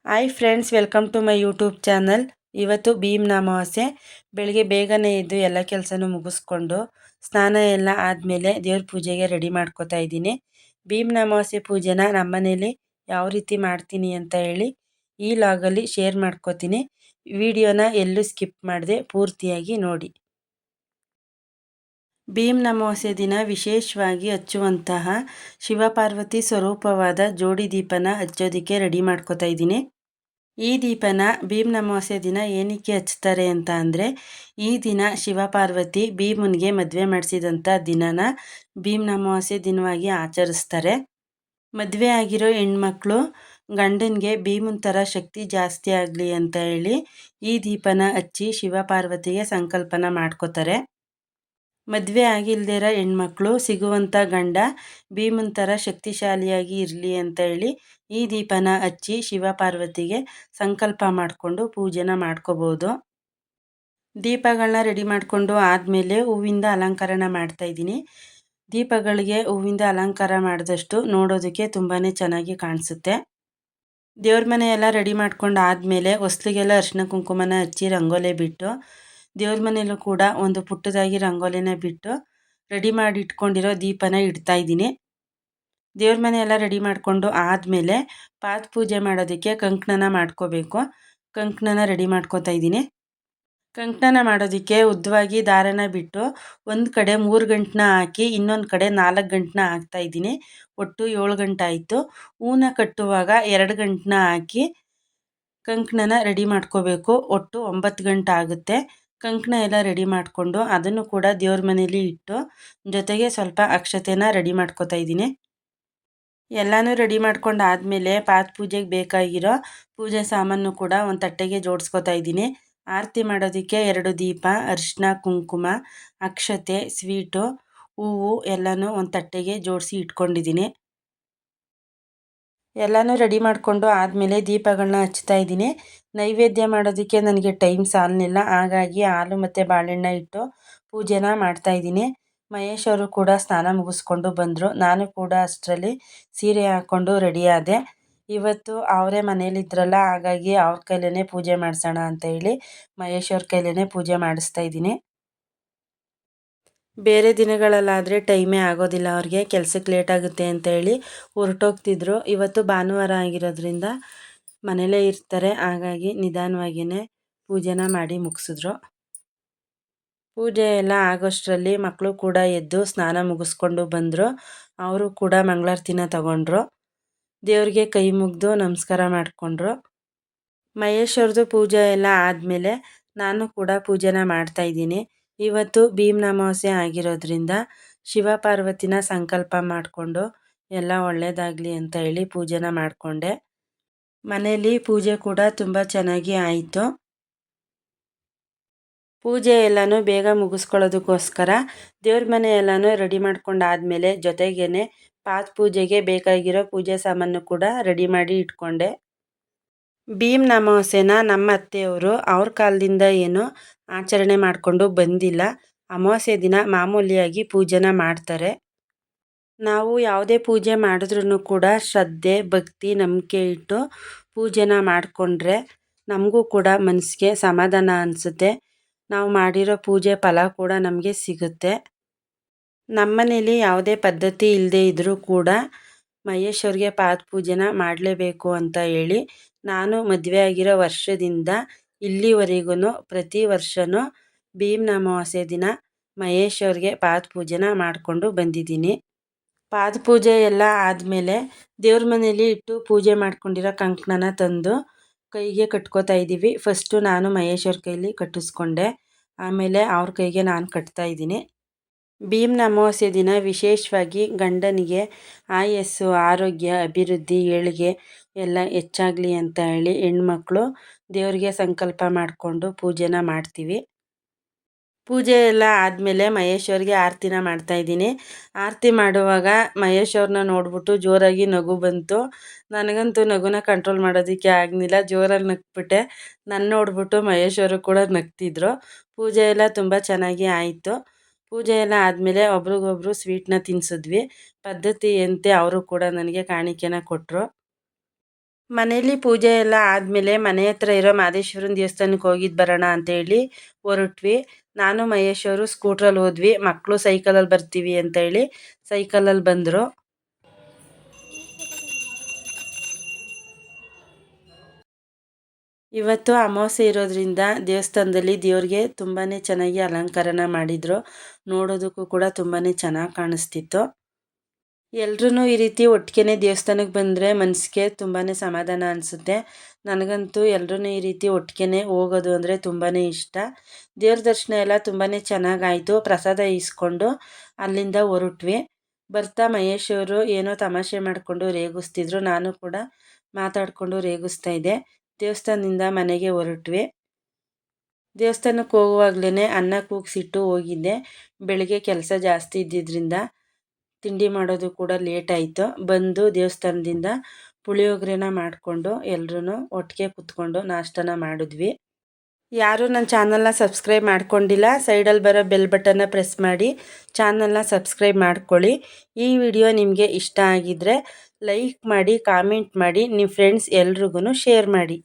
Hi friends, welcome to my YouTube channel. ಇವತ್ತು ಭೀಮ್ನ ಅಮಾವಾಸ್ಯೆ. ಬೆಳಿಗ್ಗೆ ಬೇಗನೆ ಎದ್ದು ಎಲ್ಲ ಕೆಲಸನೂ ಮುಗಿಸ್ಕೊಂಡು ಸ್ನಾನ ಎಲ್ಲ ಆದಮೇಲೆ ದೇವ್ರ ಪೂಜೆಗೆ ರೆಡಿ ಮಾಡ್ಕೋತಾ ಇದ್ದೀನಿ. ಭೀಮ್ನ ಅಮಾವಾಸ್ಯೆ ಪೂಜೆನ ನಮ್ಮನೇಲಿ ಯಾವ ರೀತಿ ಮಾಡ್ತೀನಿ ಅಂತ ಹೇಳಿ ಈ ಲಾಗಲ್ಲಿ ಶೇರ್ ಮಾಡ್ಕೋತೀನಿ. ವಿಡಿಯೋನ ಎಲ್ಲೂ ಸ್ಕಿಪ್ ಮಾಡದೆ ಪೂರ್ತಿಯಾಗಿ ನೋಡಿ. ಭೀಮ್ನ ಅಮಾವಾಸ್ಯೆ ದಿನ ವಿಶೇಷವಾಗಿ ಹಚ್ಚುವಂತಹ ಶಿವಪಾರ್ವತಿ ಸ್ವರೂಪವಾದ ಜೋಡಿ ದೀಪನ ಹಚ್ಚೋದಕ್ಕೆ ರೆಡಿ ಮಾಡ್ಕೋತಾ ಇದ್ದೀನಿ. ಈ ದೀಪನ ಭೀಮ್ನ ಅಮಾವಾಸ್ಯೆ ದಿನ ಏನಕ್ಕೆ ಹಚ್ತಾರೆ ಅಂತ ಅಂದರೆ, ಈ ದಿನ ಶಿವಪಾರ್ವತಿ ಭೀಮನಿಗೆ ಮದುವೆ ಮಾಡಿಸಿದಂಥ ದಿನನ ಭೀಮ್ನ ಅಮಾವಾಸ್ಯೆ ದಿನವಾಗಿ ಆಚರಿಸ್ತಾರೆ. ಮದುವೆ ಆಗಿರೋ ಹೆಣ್ಮಕ್ಳು ಗಂಡನಿಗೆ ಭೀಮನ ಥರ ಶಕ್ತಿ ಜಾಸ್ತಿ ಆಗಲಿ ಅಂತ ಹೇಳಿ ಈ ದೀಪನ ಹಚ್ಚಿ ಶಿವಪಾರ್ವತಿಗೆ ಸಂಕಲ್ಪನ ಮಾಡ್ಕೋತಾರೆ. ಮದುವೆ ಆಗಿಲ್ದೇ ಇರೋ ಹೆಣ್ಮಕ್ಳು ಸಿಗುವಂಥ ಗಂಡ ಭೀಮನ ಥರ ಶಕ್ತಿಶಾಲಿಯಾಗಿ ಇರಲಿ ಅಂತ ಹೇಳಿ ಈ ದೀಪನ ಹಚ್ಚಿ ಶಿವಪಾರ್ವತಿಗೆ ಸಂಕಲ್ಪ ಮಾಡಿಕೊಂಡು ಪೂಜೆನ ಮಾಡ್ಕೋಬೋದು. ದೀಪಗಳನ್ನ ರೆಡಿ ಮಾಡಿಕೊಂಡು ಆದಮೇಲೆ ಹೂವಿಂದ ಅಲಂಕರಣ ಮಾಡ್ತಾಯಿದ್ದೀನಿ. ದೀಪಗಳಿಗೆ ಹೂವಿಂದ ಅಲಂಕಾರ ಮಾಡಿದಷ್ಟು ನೋಡೋದಕ್ಕೆ ತುಂಬಾ ಚೆನ್ನಾಗಿ ಕಾಣಿಸುತ್ತೆ. ದೇವ್ರ ಮನೆ ಎಲ್ಲ ರೆಡಿ ಮಾಡ್ಕೊಂಡು ಆದಮೇಲೆ ಹೊಸ್ಲಿಗೆಲ್ಲ ಅರಿಶಿನ ಕುಂಕುಮನ ಹಚ್ಚಿ ರಂಗೋಲಿ ಬಿಟ್ಟು ದೇವ್ರ ಮನೆಯಲ್ಲೂ ಕೂಡ ಒಂದು ಪುಟ್ಟದಾಗಿ ರಂಗೋಲಿನ ಬಿಟ್ಟು ರೆಡಿ ಮಾಡಿ ಇಟ್ಕೊಂಡಿರೋ ದೀಪನ ಇಡ್ತಾ ಇದ್ದೀನಿ. ದೇವ್ರ ಮನೆ ಎಲ್ಲ ರೆಡಿ ಮಾಡಿಕೊಂಡು ಆದಮೇಲೆ ಪಾದ ಪೂಜೆ ಮಾಡೋದಕ್ಕೆ ಕಂಕಣನ ಮಾಡ್ಕೋಬೇಕು. ಕಂಕಣನ ರೆಡಿ ಮಾಡ್ಕೋತಾ ಇದ್ದೀನಿ. ಕಂಕಣನ ಮಾಡೋದಕ್ಕೆ ಉದ್ದವಾಗಿ ದಾರನ ಬಿಟ್ಟು ಒಂದು ಕಡೆ 3 ಗಂಟನ್ನ ಹಾಕಿ ಇನ್ನೊಂದು ಕಡೆ 4 ಗಂಟನ್ನ ಹಾಕ್ತಾ ಇದ್ದೀನಿ. ಒಟ್ಟು 7 ಗಂಟೆ ಆಯಿತು. ಹೂನ ಕಟ್ಟುವಾಗ 2 ಗಂಟನ್ನ ಹಾಕಿ ಕಂಕಣನ ರೆಡಿ ಮಾಡ್ಕೋಬೇಕು. ಒಟ್ಟು 9 ಗಂಟೆ ಆಗುತ್ತೆ. ಕಂಕಣ ಎಲ್ಲ ರೆಡಿ ಮಾಡಿಕೊಂಡು ಅದನ್ನು ಕೂಡ ದೇವ್ರ ಮನೇಲಿ ಇಟ್ಟು ಜೊತೆಗೆ ಸ್ವಲ್ಪ ಅಕ್ಷತೆನ ರೆಡಿ ಮಾಡ್ಕೋತಾ ಇದ್ದೀನಿ. ಎಲ್ಲನೂ ರೆಡಿ ಮಾಡ್ಕೊಂಡು ಆದಮೇಲೆ ಪಾದ ಪೂಜೆಗೆ ಬೇಕಾಗಿರೋ ಪೂಜೆ ಸಾಮಾನು ಕೂಡ ಒಂದು ತಟ್ಟೆಗೆ ಜೋಡಿಸ್ಕೋತಾ ಇದ್ದೀನಿ. ಆರತಿ ಮಾಡೋದಕ್ಕೆ 2 ದೀಪ, ಅರಿಶಿನ ಕುಂಕುಮ, ಅಕ್ಷತೆ, ಸ್ವೀಟು, ಹೂವು ಎಲ್ಲನೂ ಒಂದು ತಟ್ಟೆಗೆ ಜೋಡಿಸಿ ಇಟ್ಕೊಂಡಿದ್ದೀನಿ. ಎಲ್ಲನೂ ರೆಡಿ ಮಾಡಿಕೊಂಡು ಆದಮೇಲೆ ದೀಪಗಳನ್ನ ಹಚ್ತಾ ಇದ್ದೀನಿ. ನೈವೇದ್ಯ ಮಾಡೋದಕ್ಕೆ ನನಗೆ ಟೈಮ್ ಸಾಲಲಿಲ್ಲ, ಹಾಗಾಗಿ ಹಾಲು ಮತ್ತು ಬಾಳೆಹಣ್ಣು ಇಟ್ಟು ಪೂಜೆನ ಮಾಡ್ತಾಯಿದ್ದೀನಿ. ಮಹೇಶ್ ಅವರು ಕೂಡ ಸ್ನಾನ ಮುಗಿಸ್ಕೊಂಡು ಬಂದರು. ನಾನು ಕೂಡ ಅಷ್ಟರಲ್ಲಿ ಸೀರೆ ಹಾಕ್ಕೊಂಡು ರೆಡಿ ಆದೆ. ಇವತ್ತು ಅವರೇ ಮನೇಲಿದ್ರಲ್ಲ, ಹಾಗಾಗಿ ಅವ್ರ ಕೈಲೇ ಪೂಜೆ ಮಾಡಿಸೋಣ ಅಂತ ಹೇಳಿ ಮಹೇಶ್ ಅವ್ರ ಕೈಲೇ ಪೂಜೆ ಮಾಡಿಸ್ತಾ ಇದ್ದೀನಿ. ಬೇರೆ ದಿನಗಳಲ್ಲಾದರೆ ಟೈಮೇ ಆಗೋದಿಲ್ಲ, ಅವ್ರಿಗೆ ಕೆಲಸಕ್ಕೆ ಲೇಟ್ ಆಗುತ್ತೆ ಅಂತ ಹೇಳಿ ಹೊರಟೋಗ್ತಿದ್ರು. ಇವತ್ತು ಭಾನುವಾರ ಆಗಿರೋದ್ರಿಂದ ಮನೇಲೇ ಇರ್ತಾರೆ, ಹಾಗಾಗಿ ನಿಧಾನವಾಗಿಯೇ ಪೂಜೆನ ಮಾಡಿ ಮುಗಿಸಿದ್ರು. ಪೂಜೆ ಎಲ್ಲ ಆಗೋಷ್ಟರಲ್ಲಿ ಮಕ್ಕಳು ಕೂಡ ಎದ್ದು ಸ್ನಾನ ಮುಗಿಸ್ಕೊಂಡು ಬಂದರು. ಅವರು ಕೂಡ ಮಂಗಳಾರತಿನ ತಗೊಂಡ್ರು. ದೇವ್ರಿಗೆ ಕೈ ಮುಗಿದು ನಮಸ್ಕಾರ ಮಾಡಿಕೊಂಡ್ರು. ಮಹೇಶ್ ಅವ್ರದ್ದು ಪೂಜೆ ಎಲ್ಲ ಆದಮೇಲೆ ನಾನು ಕೂಡ ಪೂಜೆನ ಮಾಡ್ತಾಯಿದ್ದೀನಿ. ಇವತ್ತು ಭೀಮ್ನ ಅಮಾವಾಸ್ಯೆ ಆಗಿರೋದ್ರಿಂದ ಶಿವಪಾರ್ವತಿನ ಸಂಕಲ್ಪ ಮಾಡಿಕೊಂಡು ಎಲ್ಲ ಒಳ್ಳೆಯದಾಗಲಿ ಅಂತ ಹೇಳಿ ಪೂಜೆನ ಮಾಡಿಕೊಂಡೆ. ಮನೆಯಲ್ಲಿ ಪೂಜೆ ಕೂಡ ತುಂಬ ಚೆನ್ನಾಗಿ ಆಯಿತು. ಪೂಜೆ ಎಲ್ಲನೂ ಬೇಗ ಮುಗಿಸ್ಕೊಳ್ಳೋದಕ್ಕೋಸ್ಕರ ದೇವ್ರ ಮನೆ ಎಲ್ಲನೂ ರೆಡಿ ಮಾಡ್ಕೊಂಡು ಆದಮೇಲೆ ಜೊತೆಗೇ ಪಾದ ಪೂಜೆಗೆ ಬೇಕಾಗಿರೋ ಪೂಜೆ ಸಾಮಾನು ಕೂಡ ರೆಡಿ ಮಾಡಿ ಇಟ್ಕೊಂಡೆ. ಭೀಮ್ನ ಅಮಾವಾಸ್ಯೆನ ನಮ್ಮ ಅತ್ತೆಯವರು ಅವ್ರ ಕಾಲದಿಂದ ಏನೂ ಆಚರಣೆ ಮಾಡಿಕೊಂಡು ಬಂದಿಲ್ಲ. ಅಮಾವಾಸ್ಯೆ ದಿನ ಮಾಮೂಲಿಯಾಗಿ ಪೂಜೆನ ಮಾಡ್ತಾರೆ. ನಾವು ಯಾವುದೇ ಪೂಜೆ ಮಾಡಿದ್ರೂ ಕೂಡ ಶ್ರದ್ಧೆ, ಭಕ್ತಿ, ನಂಬಿಕೆ ಇಟ್ಟು ಪೂಜೆನ ಮಾಡಿಕೊಂಡ್ರೆ ನಮಗೂ ಕೂಡ ಮನಸ್ಸಿಗೆ ಸಮಾಧಾನ ಅನಿಸುತ್ತೆ. ನಾವು ಮಾಡಿರೋ ಪೂಜೆ ಫಲ ಕೂಡ ನಮಗೆ ಸಿಗುತ್ತೆ. ನಮ್ಮನೇಲಿ ಯಾವುದೇ ಪದ್ಧತಿ ಇಲ್ಲದೆ ಇದ್ದರೂ ಕೂಡ ಮಹೇಶ್ ಅವ್ರಿಗೆ ಪಾದ ಪೂಜೆನ ಮಾಡಲೇಬೇಕು ಅಂತ ಹೇಳಿ ನಾನು ಮದುವೆ ಆಗಿರೋ ವರ್ಷದಿಂದ ಇಲ್ಲಿವರೆಗೂ ಪ್ರತಿ ವರ್ಷವೂ ಭೀಮ್ನ ಅಮಾವಾಸ್ಯೆ ದಿನ ಮಹೇಶ್ ಅವ್ರಿಗೆ ಪಾದ ಪೂಜೆನ ಮಾಡಿಕೊಂಡು ಬಂದಿದ್ದೀನಿ. ಪಾದ ಪೂಜೆ ಎಲ್ಲ ಆದಮೇಲೆ ದೇವ್ರ ಮನೇಲಿ ಇಟ್ಟು ಪೂಜೆ ಮಾಡ್ಕೊಂಡಿರೋ ಕಂಕಣನ ತಂದು ಕೈಗೆ ಕಟ್ಕೋತಾ ಇದ್ದೀವಿ. ಫಸ್ಟು ನಾನು ಮಹೇಶ್ ಅವ್ರ ಕೈಲಿ ಕಟ್ಟಿಸ್ಕೊಂಡೆ, ಆಮೇಲೆ ಅವ್ರ ಕೈಗೆ ನಾನು ಕಟ್ತಾ ಇದ್ದೀನಿ. ಭೀಮ್ನ ಅಮಾವಾಸ್ಯೆ ದಿನ ವಿಶೇಷವಾಗಿ ಗಂಡನಿಗೆ ಆಯಸ್ಸು, ಆರೋಗ್ಯ, ಅಭಿವೃದ್ಧಿ, ಏಳಿಗೆ ಎಲ್ಲ ಹೆಚ್ಚಾಗಲಿ ಅಂತ ಹೇಳಿ ಹೆಣ್ಮಕ್ಳು ದೇವರಿಗೆ ಸಂಕಲ್ಪ ಮಾಡಿಕೊಂಡು ಪೂಜೆನ ಮಾಡ್ತೀವಿ. ಪೂಜೆ ಎಲ್ಲ ಆದಮೇಲೆ ಮಹೇಶ್ ಅವ್ರಿಗೆ ಆರತಿನ ಮಾಡ್ತಾಯಿದ್ದೀನಿ. ಆರತಿ ಮಾಡುವಾಗ ಮಹೇಶ್ ಅವ್ರನ್ನ ನೋಡ್ಬಿಟ್ಟು ಜೋರಾಗಿ ನಗು ಬಂತು. ನನಗಂತೂ ನಗುನ ಕಂಟ್ರೋಲ್ ಮಾಡೋದಕ್ಕೆ ಆಗಲಿಲ್ಲ, ಜೋರಾಗಿ ನಗ್ಬಿಟ್ಟೆ. ನನ್ನ ನೋಡ್ಬಿಟ್ಟು ಮಹೇಶ್ ಅವರು ಕೂಡ ನಗ್ತಿದ್ರು. ಪೂಜೆ ಎಲ್ಲ ತುಂಬ ಚೆನ್ನಾಗಿ ಆಯಿತು. ಪೂಜೆ ಎಲ್ಲ ಆದಮೇಲೆ ಒಬ್ರಿಗೊಬ್ರು ಸ್ವೀಟ್ನ ತಿನ್ನಿಸಿದ್ವಿ. ಪದ್ಧತಿಯಂತೆ ಅವರು ಕೂಡ ನನಗೆ ಕಾಣಿಕೆನ ಕೊಟ್ಟರು. ಮನೇಲಿ ಪೂಜೆ ಎಲ್ಲ ಆದಮೇಲೆ ಮನೆ ಹತ್ರ ಇರೋ ಮಾದೇಶ್ವರನ ದೇವಸ್ಥಾನಕ್ಕೆ ಹೋಗಿದ್ದು ಬರೋಣ ಅಂತೇಳಿ ಹೊರಟ್ವಿ. ನಾನು ಮಹೇಶ್ ಅವರು ಸ್ಕೂಟ್ರಲ್ಲಿ ಹೋದ್ವಿ. ಮಕ್ಕಳು ಸೈಕಲಲ್ಲಿ ಬರ್ತೀವಿ ಅಂತೇಳಿ ಸೈಕಲಲ್ಲಿ ಬಂದರು. ಇವತ್ತು ಅಮಾವಾಸ್ಯೆ ಇರೋದ್ರಿಂದ ದೇವಸ್ಥಾನದಲ್ಲಿ ದೇವ್ರಿಗೆ ತುಂಬಾ ಚೆನ್ನಾಗಿ ಅಲಂಕಾರನ ಮಾಡಿದರು. ನೋಡೋದಕ್ಕೂ ಕೂಡ ತುಂಬಾ ಚೆನ್ನಾಗಿ ಕಾಣಿಸ್ತಿತ್ತು. ಎಲ್ರೂ ಈ ರೀತಿ ಒಟ್ಟಿಗೆ ದೇವಸ್ಥಾನಕ್ಕೆ ಬಂದರೆ ಮನಸ್ಸಿಗೆ ತುಂಬಾ ಸಮಾಧಾನ ಅನಿಸುತ್ತೆ. ನನಗಂತೂ ಎಲ್ಲರೂ ಈ ರೀತಿ ಒಟ್ಟಿಗೆ ಹೋಗೋದು ಅಂದರೆ ತುಂಬಾ ಇಷ್ಟ. ದೇವ್ರ ದರ್ಶನ ಎಲ್ಲ ತುಂಬಾ ಚೆನ್ನಾಗಾಯಿತು. ಪ್ರಸಾದ ಈಸ್ಕೊಂಡು ಅಲ್ಲಿಂದ ಹೊರಟ್ವಿ. ಬರ್ತಾ ಮಹೇಶ್ ಅವರು ಏನೋ ತಮಾಷೆ ಮಾಡಿಕೊಂಡು ರೇಗಿಸ್ತಿದ್ರು. ನಾನು ಕೂಡ ಮಾತಾಡಿಕೊಂಡು ರೇಗಿಸ್ತಾ ಇದ್ದೆ. ದೇವಸ್ಥಾನದಿಂದ ಮನೆಗೆ ಹೊರಟ್ವಿ. ದೇವಸ್ಥಾನಕ್ಕೆ ಹೋಗುವಾಗಲೇ ಅನ್ನ ಕೂಗಿಸಿಟ್ಟು ಹೋಗಿದ್ದೆ. ಬೆಳಗ್ಗೆ ಕೆಲಸ ಜಾಸ್ತಿ ಇದ್ದಿದ್ದರಿಂದ ತಿಂಡಿ ಮಾಡೋದು ಕೂಡ ಲೇಟ್ ಆಯಿತು. ಬಂದು ದೇವಸ್ಥಾನದಿಂದ ಪುಳಿಯೋಗರೆನ ಮಾಡಿಕೊಂಡು ಎಲ್ಲರೂ ಒಟ್ಟಿಗೆ ಕೂತ್ಕೊಂಡು ನಾಷ್ಟನ ಮಾಡಿದ್ವಿ. ಯಾರು ನನ್ನ ಚಾನಲ್ನ ಸಬ್ಸ್ಕ್ರೈಬ್ ಮಾಡ್ಕೊಂಡಿಲ್ಲ, ಸೈಡಲ್ಲಿ ಬರೋ ಬೆಲ್ ಬಟನ್ನ ಪ್ರೆಸ್ ಮಾಡಿ ಚಾನಲ್ನ ಸಬ್ಸ್ಕ್ರೈಬ್ ಮಾಡ್ಕೊಳ್ಳಿ. ಈ ವಿಡಿಯೋ ನಿಮಗೆ ಇಷ್ಟ ಆಗಿದ್ದರೆ ಲೈಕ್ ಮಾಡಿ, ಕಾಮೆಂಟ್ ಮಾಡಿ, ನಿಮ್ಮ ಫ್ರೆಂಡ್ಸ್ ಎಲ್ರಿಗೂ ಶೇರ್ ಮಾಡಿ.